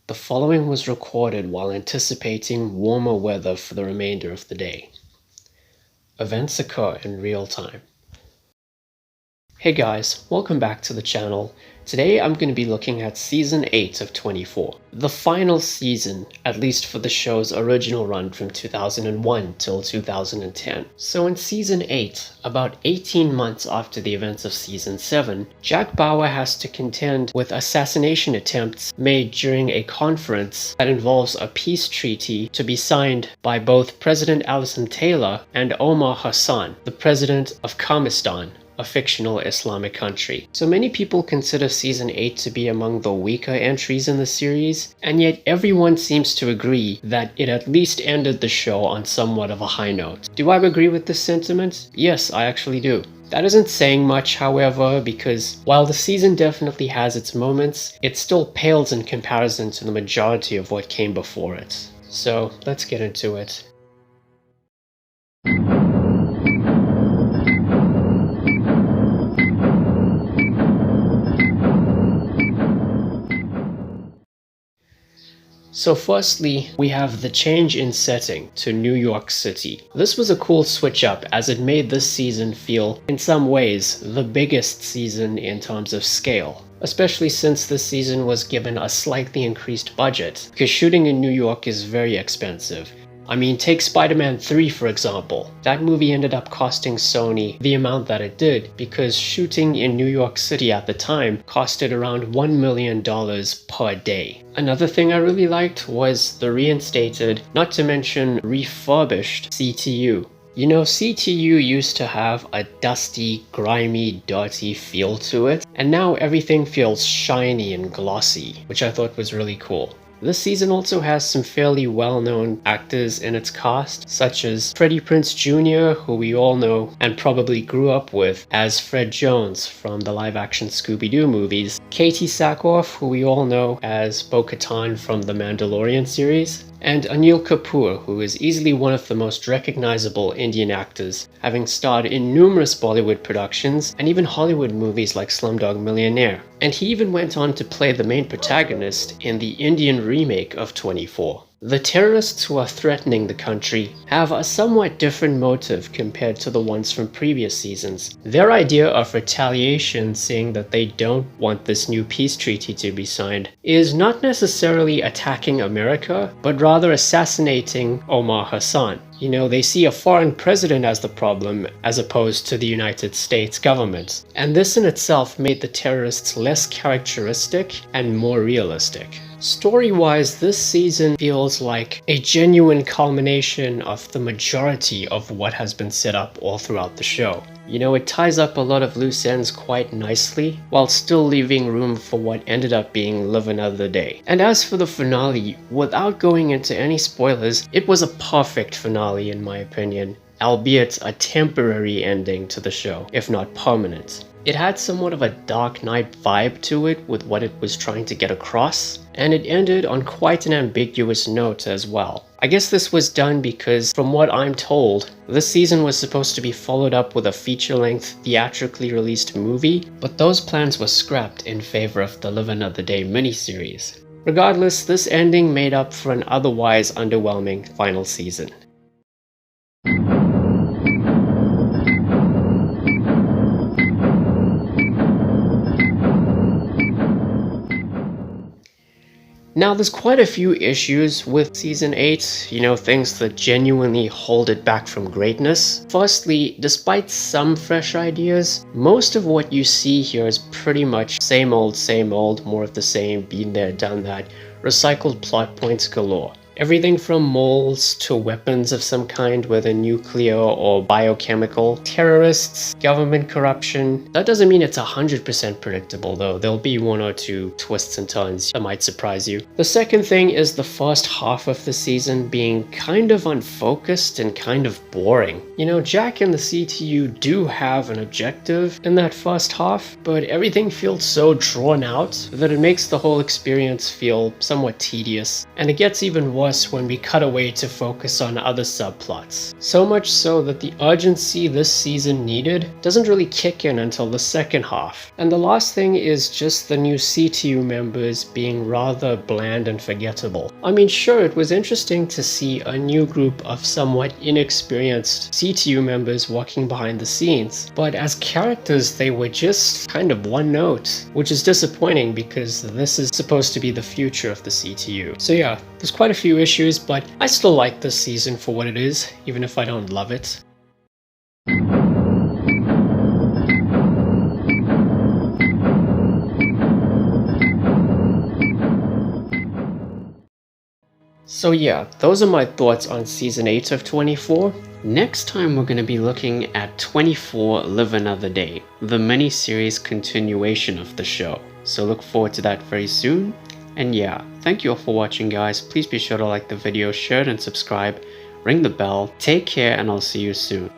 The following was recorded while anticipating warmer weather for the remainder of the day. Events occur in real time. Hey guys, welcome back to the channel. Today I'm going to be looking at Season 8 of 24, the final season, at least for the show's original run from 2001 till 2010. So in Season 8, about 18 months after the events of Season 7, Jack Bauer has to contend with assassination attempts made during a conference that involves a peace treaty to be signed by both President Allison Taylor and Omar Hassan, the president of Kamistan, a fictional Islamic country. So many people consider Season 8 to be among the weaker entries in the series, and yet everyone seems to agree that it at least ended the show on somewhat of a high note. Do I agree with this sentiment? Yes, I actually do. That isn't saying much, however, because while the season definitely has its moments, it still pales in comparison to the majority of what came before it. So let's get into it. So firstly, we have the change in setting to New York City. This was a cool switch up as it made this season feel, in some ways, the biggest season in terms of scale. Especially since this season was given a slightly increased budget, because shooting in New York is very expensive. I mean, take Spider-Man 3 for example. That movie ended up costing Sony the amount that it did because shooting in New York City at the time costed around $1 million per day. Another thing I really liked was the reinstated, not to mention refurbished CTU. You know, CTU used to have a dusty, grimy, dirty feel to it, and now everything feels shiny and glossy, which I thought was really cool. This season also has some fairly well-known actors in its cast, such as Freddie Prinze Jr., who we all know and probably grew up with as Fred Jones from the live-action Scooby-Doo movies, Katie Sackhoff, who we all know as Bo-Katan from the Mandalorian series, and Anil Kapoor, who is easily one of the most recognizable Indian actors, having starred in numerous Bollywood productions and even Hollywood movies like Slumdog Millionaire. And he even went on to play the main protagonist in the Indian remake of 24. The terrorists who are threatening the country have a somewhat different motive compared to the ones from previous seasons. Their idea of retaliation, saying that they don't want this new peace treaty to be signed, is not necessarily attacking America, but rather assassinating Omar Hassan. You know, they see a foreign president as the problem as opposed to the United States government. And this in itself made the terrorists less characteristic and more realistic. Story-wise, this season feels like a genuine culmination of the majority of what has been set up all throughout the show. You know, it ties up a lot of loose ends quite nicely, while still leaving room for what ended up being Live Another Day. And as for the finale, without going into any spoilers, it was a perfect finale in my opinion, albeit a temporary ending to the show, if not permanent. It had somewhat of a Dark Knight vibe to it with what it was trying to get across, and it ended on quite an ambiguous note as well. I guess this was done because, from what I'm told, this season was supposed to be followed up with a feature-length, theatrically released movie, but those plans were scrapped in favor of the Live Another Day miniseries. Regardless, this ending made up for an otherwise underwhelming final season. Now, there's quite a few issues with Season 8, you know, things that genuinely hold it back from greatness. Firstly, despite some fresh ideas, most of what you see here is pretty much same old, more of the same, been there, done that, recycled plot points galore. Everything from moles to weapons of some kind, whether nuclear or biochemical, terrorists, government corruption. That doesn't mean it's 100% predictable though, there'll be one or two twists and turns that might surprise you. The second thing is the first half of the season being kind of unfocused and kind of boring. You know, Jack and the CTU do have an objective in that first half, but everything feels so drawn out that it makes the whole experience feel somewhat tedious, and it gets even worse force when we cut away to focus on other subplots. So much so that the urgency this season needed doesn't really kick in until the second half. And the last thing is just the new CTU members being rather bland and forgettable. I mean, sure, it was interesting to see a new group of somewhat inexperienced CTU members walking behind the scenes, but as characters they were just kind of one note, which is disappointing because this is supposed to be the future of the CTU. So yeah, there's quite a few issues, but I still like this season for what it is, even if I don't love it. So yeah, those are my thoughts on Season 8 of 24. Next time we're going to be looking at 24 Live Another Day, the mini-series continuation of the show. So look forward to that very soon. And yeah, thank you all for watching guys. Please be sure to like the video, share it and subscribe, ring the bell. Take care and I'll see you soon.